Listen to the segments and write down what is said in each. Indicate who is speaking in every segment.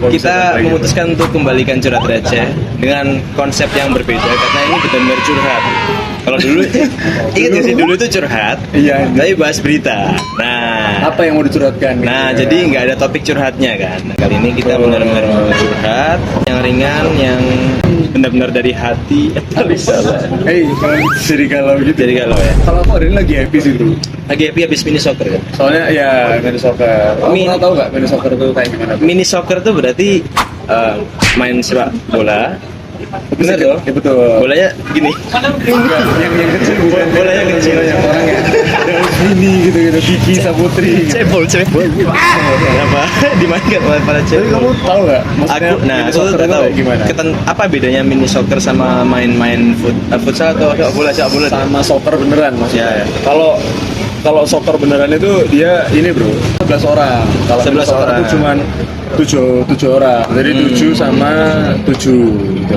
Speaker 1: Kita memutuskan untuk kembalikan curhat receh dengan konsep yang berbeda karena ini benar-benar curhat. Kalau dulu ingat nggak sih, dulu itu curhat,
Speaker 2: Iya.
Speaker 1: tapi bahas berita. Nah,
Speaker 2: Apa yang mau dicurhatkan?
Speaker 1: nah
Speaker 2: gitu ya?
Speaker 1: jadi nggak ada topik curhatnya kan. Nah, kali ini kita benar-benar mau curhat yang ringan, yang benar-benar dari hati. Salah.
Speaker 2: Kalau jadi galau gitu.
Speaker 1: Jadi kalau ya,
Speaker 2: Kalau aku hari ini lagi happy sih bro.
Speaker 1: lagi happy habis mini soccer kan.
Speaker 2: Soalnya ya mini soccer. Kamu pernah tahu nggak mini soccer itu kayak gimana?
Speaker 1: Mini soccer tuh berarti main sepak bola. Benar dong?
Speaker 2: Ya betul.
Speaker 1: Bolanya gini.
Speaker 2: Enggak, yang kecil bukan.
Speaker 1: Bolanya kecil.
Speaker 2: Yang orang ya. Yang mini gitu Kiki Saputri.
Speaker 1: Cebol. Apa? Dimainkan oleh para
Speaker 2: Jadi
Speaker 1: cebol.
Speaker 2: kamu tahu nggak? Maksudnya mini
Speaker 1: Aku
Speaker 2: soccer
Speaker 1: nggak
Speaker 2: itu
Speaker 1: tahu.
Speaker 2: kayak gimana?
Speaker 1: Apa bedanya mini soccer sama main-main futsal atau sepak bola?
Speaker 2: Sama soccer beneran maksudnya.
Speaker 1: Ya.
Speaker 2: Kalau soccer beneran itu dia ini bro 11 orang. Kalau
Speaker 1: 11
Speaker 2: soccer
Speaker 1: orang.
Speaker 2: itu cuman 7 orang. Jadi 7 sama 7 gitu.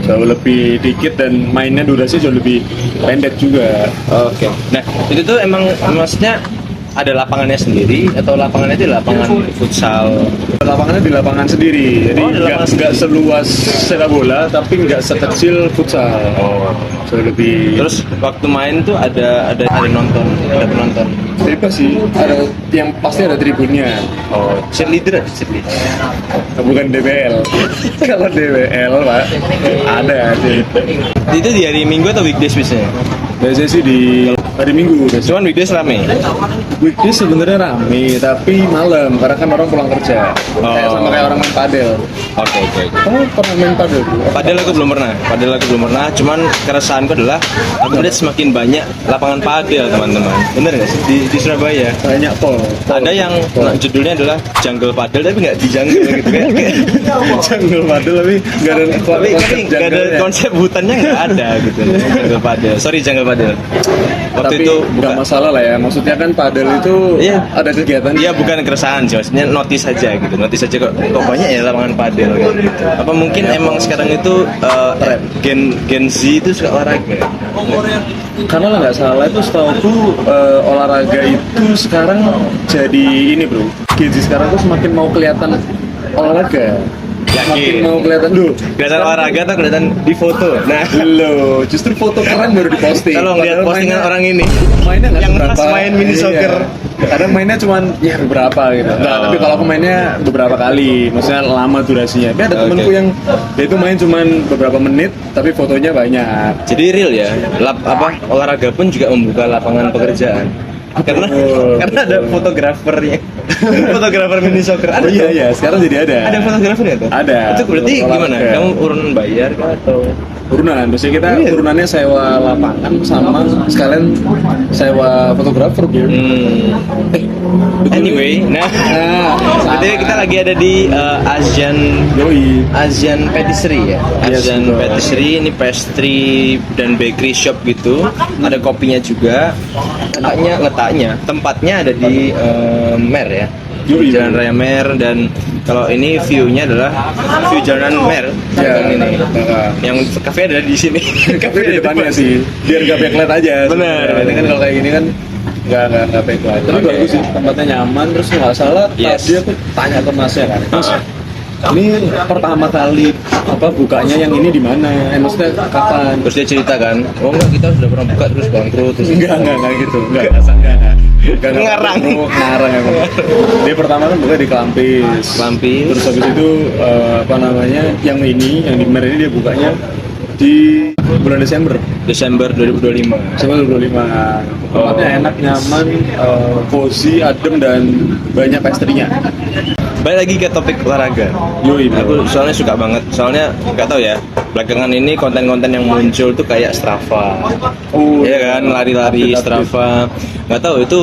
Speaker 2: Jauh lebih dikit dan mainnya durasi jauh lebih pendek juga.
Speaker 1: Oke. Nah, itu tuh emang maksudnya ada lapangannya sendiri atau lapangannya itu lapangan futsal?
Speaker 2: Lapangannya di lapangan sendiri. Jadi
Speaker 1: Oh, di lapangan
Speaker 2: nggak seluas sepak bola tapi nggak sekecil futsal.
Speaker 1: Oh.
Speaker 2: Jauh lebih
Speaker 1: Terus waktu main tuh ada penonton.
Speaker 2: bebas sih. Ada yang pasti ada tribunnya.
Speaker 1: Oh, cheerleader.
Speaker 2: Bukan DBL. Kalau DBL pak ada sih.
Speaker 1: Itu di hari Minggu atau weekdays biasanya?
Speaker 2: Biasanya sih di hari Minggu.
Speaker 1: Cuman weekdays rame.
Speaker 2: Weekday sebenarnya rame tapi malam karena kan orang pulang kerja. Kayak sama kayak orang main padel.
Speaker 1: Oke.
Speaker 2: Kamu pernah main padel bro?
Speaker 1: Padahal aku belum pernah. Cuman keresahanku adalah aku melihat semakin banyak lapangan padel teman-teman. Bener nggak sih di Surabaya?
Speaker 2: Banyak pol.
Speaker 1: Ada yang judulnya adalah jungle padel tapi nggak di jungle gitu kayak.
Speaker 2: Jungle padel tapi nggak ada
Speaker 1: Tapi nggak ada konsep hutannya nggak ada gitu. Jungle padel. Sorry jungle padel. Waktu
Speaker 2: tapi
Speaker 1: itu
Speaker 2: nggak masalah lah ya. Maksudnya kan padel itu
Speaker 1: Iya.
Speaker 2: ada kegiatan.
Speaker 1: Iya bukan keresahan sih, maksudnya notice aja gitu. Notice aja kok banyak ya lapangan padel gitu. Apa mungkin emang sekarang itu Gen Z itu suka olahraga?
Speaker 2: Karena lah nggak salah itu setahu tuh olahraga itu sekarang jadi ini bro. Gen Z sekarang tuh semakin mau kelihatan olahraga. Semakin mau kelihatan
Speaker 1: Kelihatan olahraga atau kelihatan di foto? Nah,
Speaker 2: Loh, justru foto keren baru diposting.
Speaker 1: kalau ngeliat
Speaker 2: Padahal
Speaker 1: postingan
Speaker 2: mainnya-
Speaker 1: orang ini
Speaker 2: mainnya nggak
Speaker 1: yang
Speaker 2: seberapa.
Speaker 1: pas main mini
Speaker 2: Iya.
Speaker 1: soccer.
Speaker 2: Kadang mainnya cuman ya beberapa gitu. Enggak,
Speaker 1: Oh.
Speaker 2: tapi kalau aku mainnya beberapa kali, maksudnya lama durasinya. Tapi ada temenku
Speaker 1: Oke.
Speaker 2: yang dia itu main cuman beberapa menit, tapi fotonya banyak.
Speaker 1: Jadi real ya, olahraga pun juga membuka lapangan pekerjaan. Karena
Speaker 2: Betul.
Speaker 1: karena ada fotografernya. Fotografer mini soccer. Ada
Speaker 2: Oh iya
Speaker 1: tuh?
Speaker 2: iya, sekarang jadi ada.
Speaker 1: Ada fotografer ya tuh?
Speaker 2: Ada.
Speaker 1: Itu berarti
Speaker 2: Olahraga.
Speaker 1: gimana? Kamu urun bayar kah atau?
Speaker 2: Urunan, biasanya kita
Speaker 1: Iya.
Speaker 2: urunannya sewa lapangan sama sekalian sewa fotografer bro.
Speaker 1: Anyway, nah, jadi kita lagi ada di Asian Patisserie ya.
Speaker 2: Yes,
Speaker 1: Asian
Speaker 2: betul.
Speaker 1: Patisserie ini pastry dan bakery shop gitu. Ada kopinya juga. Letaknya tempatnya ada di Mer ya.
Speaker 2: Yoi.
Speaker 1: Jalan Raya Mer, dan kalau ini view-nya adalah view Jalan Mer.
Speaker 2: Ya,
Speaker 1: Yang ini.
Speaker 2: nah.
Speaker 1: Yang kafe ada di sini.
Speaker 2: Tapi di depannya sih, biar gak backlight aja.
Speaker 1: Bener.
Speaker 2: Ini kan kalau kayak gini kan nggak backlight. Tapi
Speaker 1: Oke.
Speaker 2: bagus sih, tempatnya nyaman. Terus nggak salah,
Speaker 1: Yes.
Speaker 2: tadi aku tanya ke masnya kan, Mas, ini pertama kali bukanya yang ini di mana? Maksudnya kapan?
Speaker 1: Terus dia cerita kan, oh enggak, kita sudah pernah buka terus bangkrut terus
Speaker 2: Enggak gitu. Enggak.
Speaker 1: Ngarang.
Speaker 2: Ngarang emang. Dia pertama kan buka di Kelampis. Terus habis itu yang ini, yang di Mer ini dia bukanya di bulan Desember
Speaker 1: 2025.
Speaker 2: Desember 2025. Tempatnya enak, nyaman, cozy, adem, dan banyak pastry-nya.
Speaker 1: Balik lagi ke topik olahraga.
Speaker 2: Yoi, bro.
Speaker 1: Aku soalnya suka banget. Soalnya nggak tahu ya, belakangan ini konten-konten yang muncul tuh kayak Strava.
Speaker 2: Oh,
Speaker 1: Iya kan, lari-lari
Speaker 2: update.
Speaker 1: Strava. Nggak tahu itu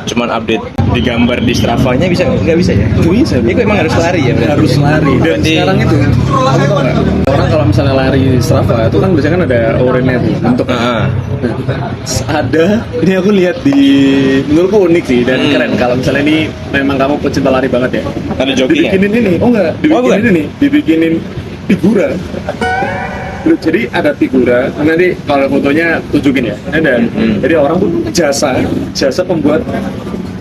Speaker 1: cuman update digambar di Stravanya nggak bisa ya?
Speaker 2: Bisa, bro.
Speaker 1: Itu emang harus lari ya? Berarti?
Speaker 2: Harus lari. Dan
Speaker 1: Berarti-
Speaker 2: sekarang itu, kamu tau nggak? Orang kalau misalnya lari Strava itu kan biasanya kan ada orange tuh untuk ada ini aku lihat di menurutku unik sih dan keren kalau misalnya ini memang kamu pecinta lari banget ya.
Speaker 1: Ada jogging ya?
Speaker 2: Dibikinin ini, dibikinin ini, dibikinin figura. Jadi ada figura, nanti kalau fotonya tunjukin ya. Ada. Jadi orang tuh jasa pembuat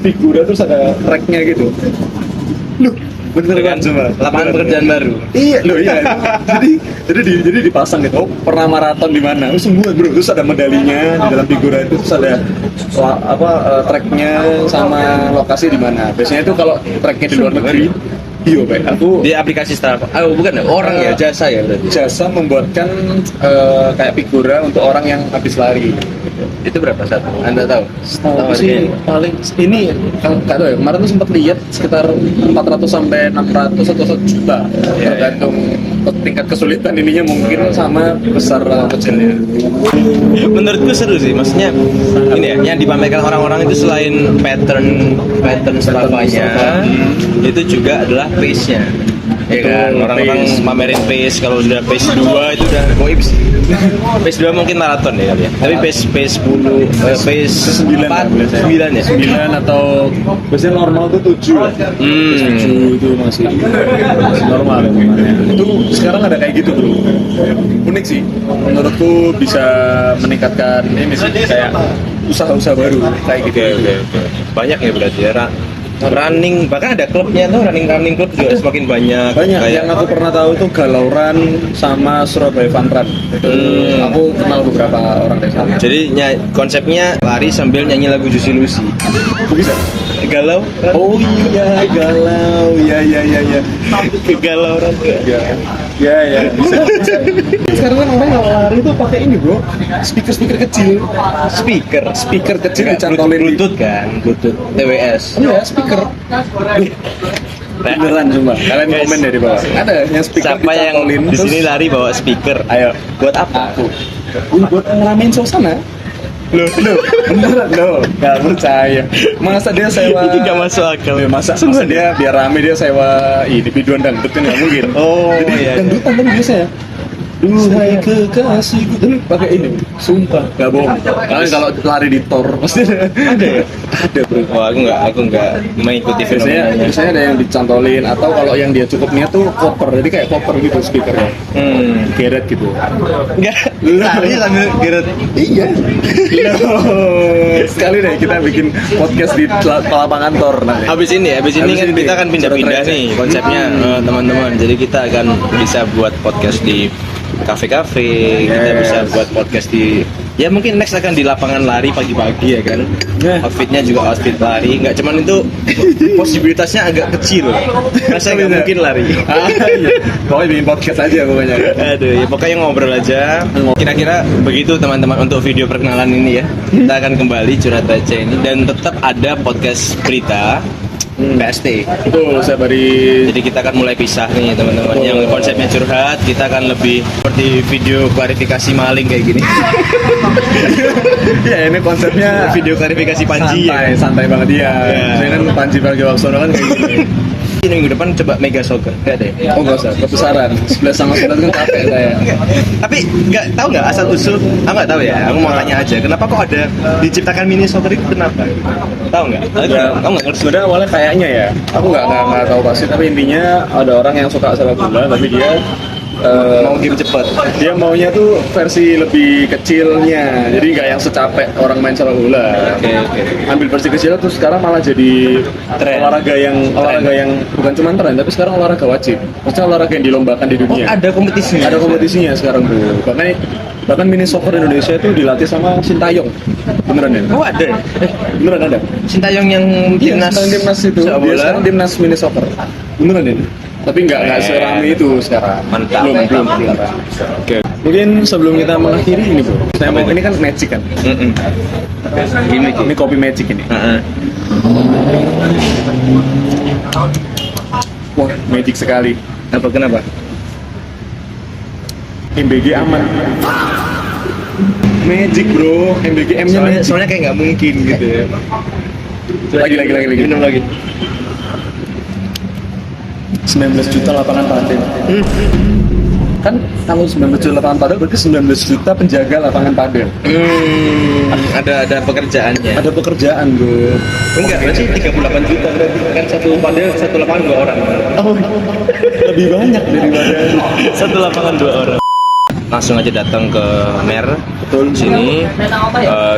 Speaker 2: figura terus ada tracknya gitu. Loh, bener kan coba?
Speaker 1: Lapangan pekerjaan baru.
Speaker 2: Iya, loh iya. jadi dipasang gitu. Oh, pernah maraton di mana? Terus semua bro, terus ada medalinya di dalam figura itu, terus ada tracknya sama lokasi di mana. Biasanya itu kalau tracknya di luar negeri. Iya, Pak. Aku
Speaker 1: Di aplikasi Strava. Oh, bukan ya? Orang ya, jasa ya berarti.
Speaker 2: jasa membuatkan kayak figura untuk orang yang habis lari.
Speaker 1: Itu berapa satu? Anda tahu?
Speaker 2: Tahu sih paling ini kalau nggak tahu ya, kemarin tuh sempat lihat sekitar 400 sampai 600 atau 1 juta tergantung tingkat kesulitan ininya mungkin sama besar atau kecilnya.
Speaker 1: Menurutku seru sih, maksudnya ini ya, yang dipamerkan orang-orang itu selain pattern Strava-nya, itu juga adalah pace-nya. Ya kan, orang-orang
Speaker 2: pace.
Speaker 1: pamerin pace, kalau sudah pace 2 itu udah goibs. Pace 2 mungkin maraton ya kali ya. Tapi pace 10, pace
Speaker 2: 9
Speaker 1: 4,
Speaker 2: biasanya.
Speaker 1: 9 ya.
Speaker 2: 9 atau biasanya normal tuh 7 lah. 7 itu masih normal ya. Itu sekarang ada kayak gitu bro. Unik sih. Menurutku bisa meningkatkan ini sih kayak usaha-usaha baru kayak gitu.
Speaker 1: Oke. Banyak ya berarti ya. Running, bahkan ada klubnya tuh, running klub juga semakin banyak.
Speaker 2: Banyak
Speaker 1: Kayak-
Speaker 2: yang aku pernah tahu tuh Galau Run sama Surabaya Fun Run. Aku kenal beberapa orang dari sana.
Speaker 1: Jadi konsepnya lari sambil nyanyi lagu Juicy Lucy.
Speaker 2: Bisa.
Speaker 1: Galau.
Speaker 2: Oh iya, galau. Ya.
Speaker 1: Galau orang.
Speaker 2: Ya. Bisa. Sekarang kan orang kalau lari tuh pakai ini, Bro. Speaker kecil. Speaker kecil dicantolin di
Speaker 1: Bluetooth kan, Bluetooth TWS.
Speaker 2: Iya, speaker. Beneran cuma. Kalian
Speaker 1: Guys,
Speaker 2: komen dari bawah. Ada yang speaker
Speaker 1: Siapa yang
Speaker 2: dicantolin,
Speaker 1: di sini
Speaker 2: terus-
Speaker 1: lari bawa speaker?
Speaker 2: Ayo.
Speaker 1: Buat apa?
Speaker 2: Ini buat ngeramein suasana. Loh, beneran loh, gak percaya. Masa dia sewa?
Speaker 1: Itu gak masuk akal.
Speaker 2: Masa dia biar rame dia sewa ini biduan dangdut kan nggak mungkin.
Speaker 1: Oh,
Speaker 2: Jadi
Speaker 1: iya.
Speaker 2: dangdutan kan biasanya. Duhai kekasihku, ini pakai ini, sumpah, gak bohong. Kalian kalau lari di tor pasti ada ya? Ada bro.
Speaker 1: Oh, aku nggak mengikuti
Speaker 2: Biasanya,
Speaker 1: fenomenanya.
Speaker 2: biasanya ada yang dicantolin atau kalau yang dia cukup niat tuh koper, jadi kayak koper gitu speakernya, geret gitu.
Speaker 1: Enggak. Lari sambil geret.
Speaker 2: Iya. Sekali deh kita bikin podcast di lapangan tor nanti.
Speaker 1: Habis ini
Speaker 2: Habis
Speaker 1: kan
Speaker 2: ini
Speaker 1: kita akan pindah-pindah
Speaker 2: surat
Speaker 1: nih
Speaker 2: receh.
Speaker 1: konsepnya teman-teman. Jadi kita akan bisa buat podcast di kafe-kafe, kita bisa buat podcast di ya mungkin next akan di lapangan lari pagi-pagi ya kan.
Speaker 2: Ya.
Speaker 1: Outfitnya juga outfit lari, nggak cuman itu posibilitasnya agak kecil. Masa nggak mungkin lari.
Speaker 2: Iya. Pokoknya bikin podcast aja pokoknya.
Speaker 1: Aduh, ya pokoknya ngobrol aja. Kira-kira begitu teman-teman untuk video perkenalan ini ya. Kita akan kembali curhat receh ini dan tetap ada podcast berita PST.
Speaker 2: Betul, saya bari.
Speaker 1: Jadi kita akan mulai pisah nih teman-teman. Yang konsepnya curhat, kita akan lebih seperti video klarifikasi maling kayak gini.
Speaker 2: Ya ini konsepnya
Speaker 1: Video klarifikasi Panji
Speaker 2: santai
Speaker 1: ya.
Speaker 2: banget dia.
Speaker 1: Ya.
Speaker 2: Saya kan Panji Pragiwaksono kan kayak gini.
Speaker 1: Ini minggu depan coba Mega Soccer. Enggak deh.
Speaker 2: Oh nggak usah, kebesaran. 11 sama 11 kan capek saya.
Speaker 1: Tapi nggak tahu nggak asal usul? Aku nggak tahu ya. Aku mau tanya aja. Kenapa kok ada diciptakan mini soccer itu kenapa? Tahu nggak? Kamu nggak ngerti?
Speaker 2: Sebenarnya awalnya kayaknya ya, aku nggak tahu pasti, tapi intinya ada orang yang suka sepak bola, tapi dia
Speaker 1: Mau game cepet.
Speaker 2: dia maunya tuh versi lebih kecilnya, jadi nggak yang secapek orang main sepak bola.
Speaker 1: Oke.
Speaker 2: Ambil versi kecil terus sekarang malah jadi
Speaker 1: Tren.
Speaker 2: olahraga yang bukan cuma tren, tapi sekarang olahraga wajib. Maksudnya olahraga yang dilombakan di
Speaker 1: Oh,
Speaker 2: dunia.
Speaker 1: ada kompetisinya.
Speaker 2: Ada kompetisinya sekarang tuh. Bahkan mini soccer Indonesia itu dilatih sama Sintayong. Beneran ya?
Speaker 1: Oh, ada.
Speaker 2: Beneran ada.
Speaker 1: Sintayong yang timnas.
Speaker 2: Timnas itu.
Speaker 1: sepak
Speaker 2: Dia
Speaker 1: bola.
Speaker 2: sekarang timnas mini soccer. Beneran ini. Tapi nggak serame itu sekarang.
Speaker 1: Mantap.
Speaker 2: Belum.
Speaker 1: Oke.
Speaker 2: Mungkin sebelum kita mengakhiri ini bro, saya mau ini kan magic kan. Ini kopi magic ini. Wah magic sekali.
Speaker 1: Apa kenapa?
Speaker 2: MBG aman. Magic bro, MBG M-nya magic.
Speaker 1: Soalnya kayak nggak mungkin gitu ya.
Speaker 2: Lagi.
Speaker 1: Minum lagi.
Speaker 2: 19 juta lapangan paten. kan kalau 19 juta lapangan padel berarti 19 juta penjaga lapangan padel.
Speaker 1: Ada pekerjaannya.
Speaker 2: Ada pekerjaan, Bro.
Speaker 1: Enggak, berarti 38 juta berarti kan satu padel satu lapangan 2 orang.
Speaker 2: Oh, lebih banyak daripada
Speaker 1: Satu lapangan 2 orang. Langsung aja datang ke Mer.
Speaker 2: betul
Speaker 1: Sini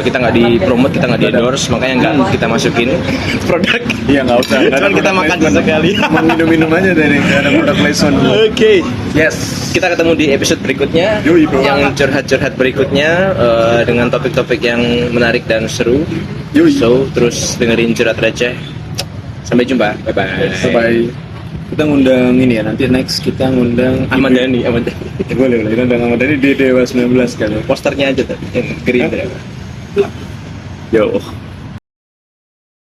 Speaker 1: kita nggak dipromote, kita nggak di endorse, makanya nggak kita masukin produk.
Speaker 2: Iya, nggak usah. Nggak ada
Speaker 1: Cuman kita
Speaker 2: product
Speaker 1: makan
Speaker 2: placement.
Speaker 1: sekali.
Speaker 2: Mau minum-minum aja dari nggak ada produk placement.
Speaker 1: Oke.
Speaker 2: Yes.
Speaker 1: Kita ketemu di episode berikutnya,
Speaker 2: Yoi, bro.
Speaker 1: yang curhat-curhat berikutnya dengan topik-topik yang menarik dan seru.
Speaker 2: Yoi.
Speaker 1: So, terus dengerin curhat receh. Sampai jumpa. Bye-bye.
Speaker 2: Bye. Kita ngundang ini ya, nanti next kita ngundang
Speaker 1: Ahmad Dhani, Ahmad Dhani.
Speaker 2: Boleh, kita ngundang Ahmad Dhani di Dewa 19 kan.
Speaker 1: Posternya aja tuh, yang Gerindra.
Speaker 2: Yo.